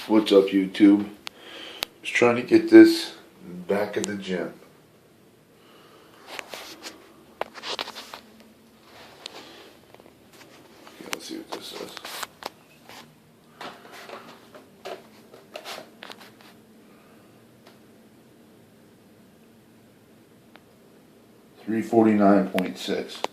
What's up, YouTube? Just trying to get this back at the gym. Okay, let's see what this says. $349.6.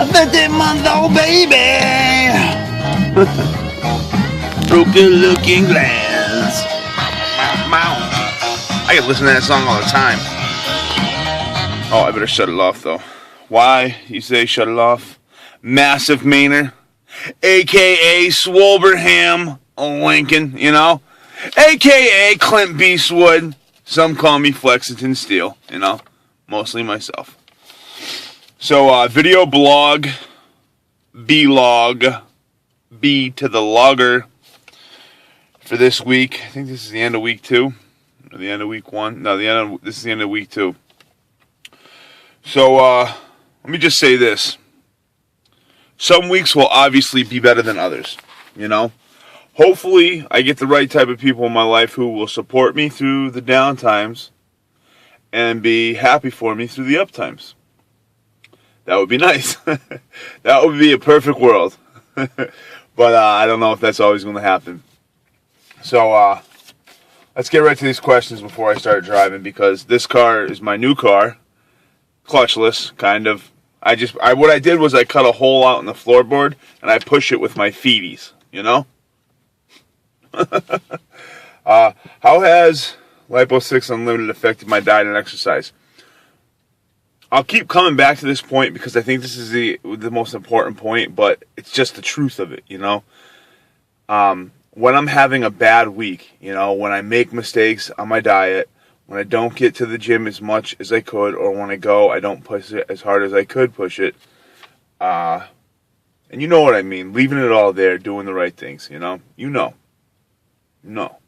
A 15-month-old baby. Broken looking glass. I could listen to that song all the time. Oh, I better shut it off though. Why you say shut it off? Massive Mainer, aka Swolberham Lincoln, you know, aka Clint Beastwood. Some call me Flexington Steel, you know, mostly myself. So, video blog, B-log, B to the logger for this week. I think this is the end of week 2, or the end of week 1. No, this is the end of week 2. So, let me just say this. Some weeks will obviously be better than others, you know. Hopefully, I get the right type of people in my life who will support me through the down times and be happy for me through the up times. That would be nice. That would be a perfect world. But I don't know if that's always going to happen. So let's get right to these questions before I start driving, because this car is my new car. Clutchless, kind of. What I did was I cut a hole out in the floorboard and I push it with my feeties, you know? How has Lipo 6 Unlimited affected my diet and exercise? I'll keep coming back to this point because I think this is the most important point, but it's just the truth of it, you know. When I'm having a bad week, you know, when I make mistakes on my diet, when I don't get to the gym as much as I could, or when I go, I don't push it as hard as I could push it. And you know what I mean, leaving it all there, doing the right things, you know. You know. No.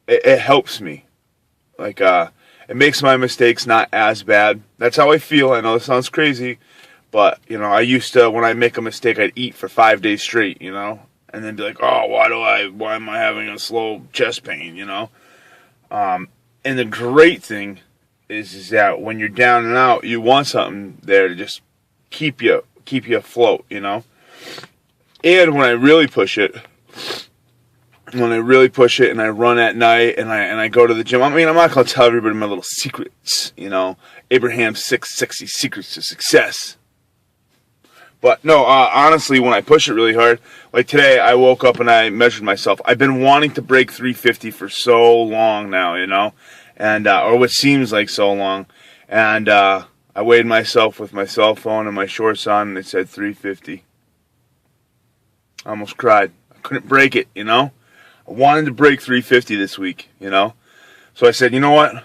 It helps me. Like, it makes my mistakes not as bad. That's how I feel. I know this sounds crazy, but, you know, I used to, when I make a mistake, I'd eat for 5 days straight, you know, and then be like, oh, why am I having a slow chest pain, you know? And the great thing is that when you're down and out, you want something there to just keep you afloat, you know? And when I really push it, and I run at night and I go to the gym, I mean, I'm not going to tell everybody my little secrets, you know, Abraham's 6 sexy secrets to success. But no, honestly, when I push it really hard, like today, I woke up and I measured myself. I've been wanting to break 350 for so long now, you know, and or what seems like so long. And I weighed myself with my cell phone and my shorts on, and it said 350. I almost cried. I couldn't break it, you know. I wanted to break 350 this week, you know. So I said, you know what?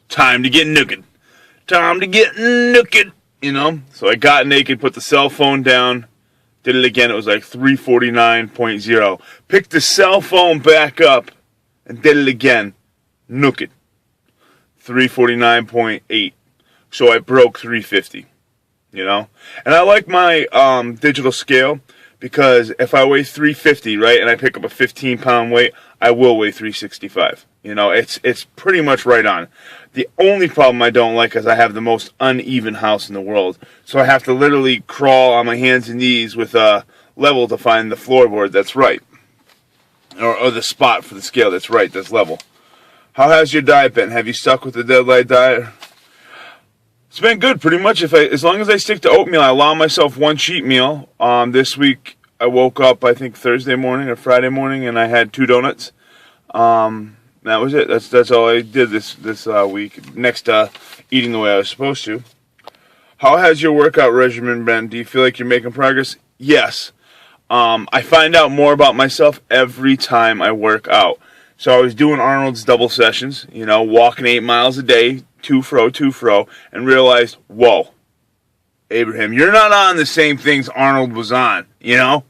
Time to get naked. Time to get naked, you know. So I got naked, put the cell phone down, did it again. It was like 349.0. Picked the cell phone back up and did it again. Naked. 349.8. So I broke 350, you know. And I like my digital scale, because if I weigh 350, right, and I pick up a 15-pound weight, I will weigh 365. You know, it's pretty much right on. The only problem I don't like is I have the most uneven house in the world. So I have to literally crawl on my hands and knees with a level to find the floorboard that's right. Or the spot for the scale that's right, that's level. How has your diet been? Have you stuck with the Deadlight diet? It's been good, pretty much. As long as I stick to oatmeal, I allow myself one cheat meal. This week, I woke up, I think, Thursday morning or Friday morning, and I had 2 donuts. That was it. That's all I did this week, next to eating the way I was supposed to. How has your workout regimen been? Do you feel like you're making progress? Yes. I find out more about myself every time I work out. So I was doing Arnold's double sessions, walking 8 miles a day, to fro, and realized, whoa, Abraham, you're not on the same things Arnold was on, You're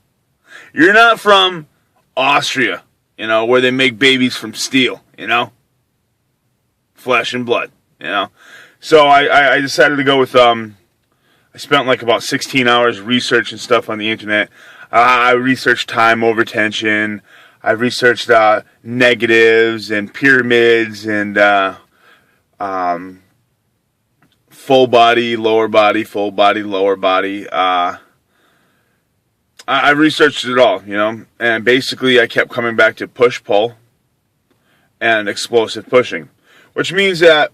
not from Austria, where they make babies from steel, flesh and blood, So I decided to go with, I spent like about 16 hours researching stuff on the internet. I researched time over tension. I researched negatives and pyramids and full body, lower body, full body, lower body. I researched it all, and basically I kept coming back to push-pull and explosive pushing, which means that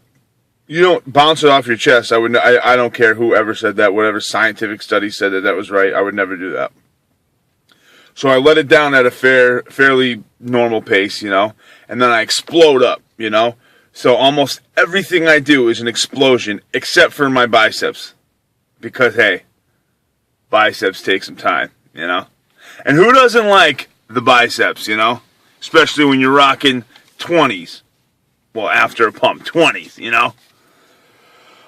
you don't bounce it off your chest. I don't care whoever said that, whatever scientific study said that was right. I would never do that. So I let it down at a fairly normal pace, and then I explode up, So almost everything I do is an explosion, except for my biceps. Because, hey, biceps take some time, And who doesn't like the biceps, Especially when you're rocking 20s. Well, after a pump, 20s,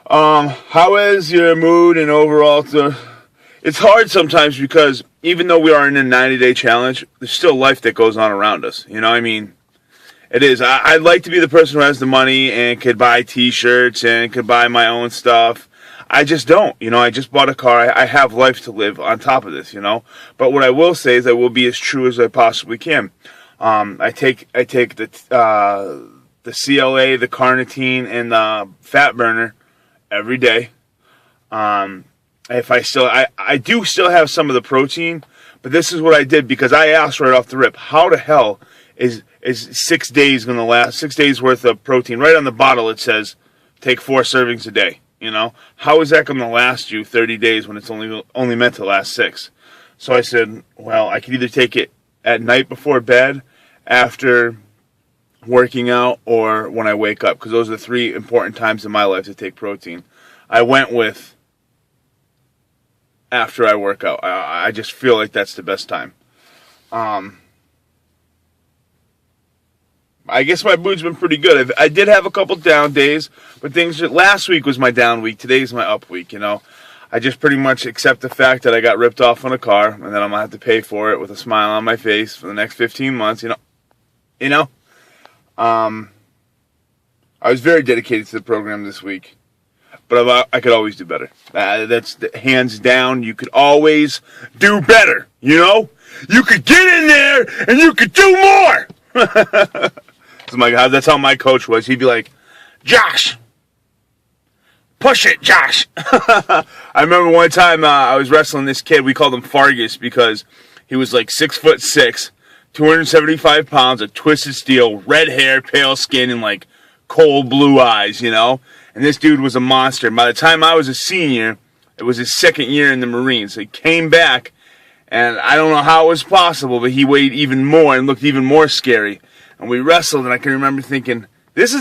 How is your mood and overall? It's hard sometimes because even though we are in a 90-day challenge, there's still life that goes on around us. It is. I'd like to be the person who has the money and could buy T-shirts and could buy my own stuff. I just don't. I just bought a car. I have life to live on top of this, But what I will say is I will be as true as I possibly can. I take the CLA, the carnitine, and the fat burner every day. If I do still have some of the protein, but this is what I did because I asked right off the rip, how the hell is 6 days going to last? 6 days worth of protein. Right on the bottle it says, take 4 servings a day. How is that going to last you 30 days when it's only meant to last 6? So I said, well, I could either take it at night before bed, after working out, or when I wake up, because those are the 3 important times in my life to take protein. I went with after I work out. I just feel like that's the best time. I guess my mood's been pretty good. I did have a couple down days, but last week was my down week. Today's my up week, I just pretty much accept the fact that I got ripped off on a car, and then I'm going to have to pay for it with a smile on my face for the next 15 months, I was very dedicated to the program this week. But I could always do better. That's hands down. You could always do better. You could get in there and you could do more. That's how my coach was. He'd be like, Josh, push it, Josh. I remember one time I was wrestling this kid. We called him Fargus because he was like 6'6", 275 pounds, a twisted steel, red hair, pale skin, and like cold blue eyes, And this dude was a monster. And by the time I was a senior, it was his second year in the Marines. So he came back, and I don't know how it was possible, but he weighed even more and looked even more scary. And we wrestled, and I can remember thinking, this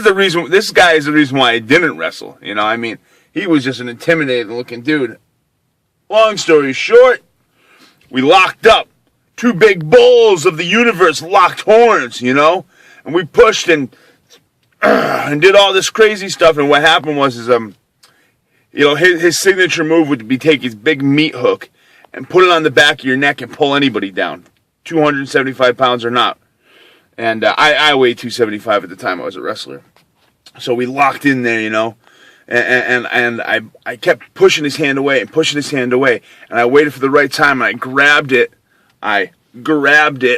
guy is the reason why I didn't wrestle. He was just an intimidating-looking dude. Long story short, we locked up. 2 big bulls of the universe locked horns, And we pushed and did all this crazy stuff, and what happened was his signature move would be take his big meat hook and put it on the back of your neck and pull anybody down, 275 pounds or not. And I weighed 275 at the time I was a wrestler. So we locked in there, and I kept pushing his hand away, and I waited for the right time, and I grabbed it,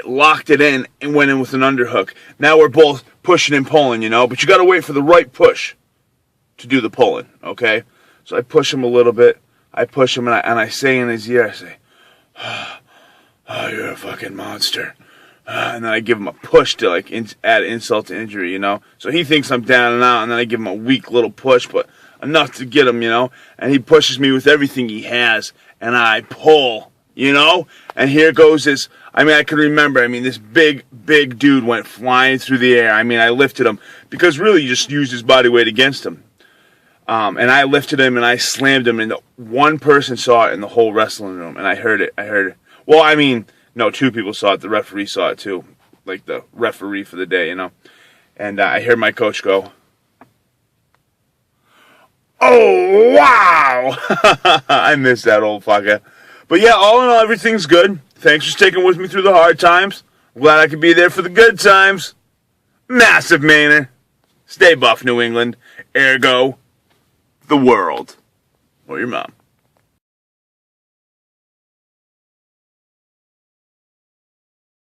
locked it in, and went in with an underhook. Now we're both pushing and pulling, but you got to wait for the right push to do the pulling, okay? So I push him a little bit. I push him, and I say in his ear, I say, oh, you're a fucking monster. And then I give him a push to add insult to injury, So he thinks I'm down and out, and then I give him a weak little push, but enough to get him, And he pushes me with everything he has, and I pull, And here goes this. I can remember. This big dude went flying through the air. I lifted him because really you just used his body weight against him. And I lifted him and I slammed him, and one person saw it in the whole wrestling room, and I heard it. Well, No, two people saw it. The referee saw it too. Like the referee for the day, you know. And I hear my coach go, "Oh, wow!" I miss that old fucker. But yeah, all in all, everything's good. Thanks for sticking with me through the hard times. I'm glad I could be there for the good times. Massive Mainer. Stay buff, New England. Ergo, the world. Or your mom.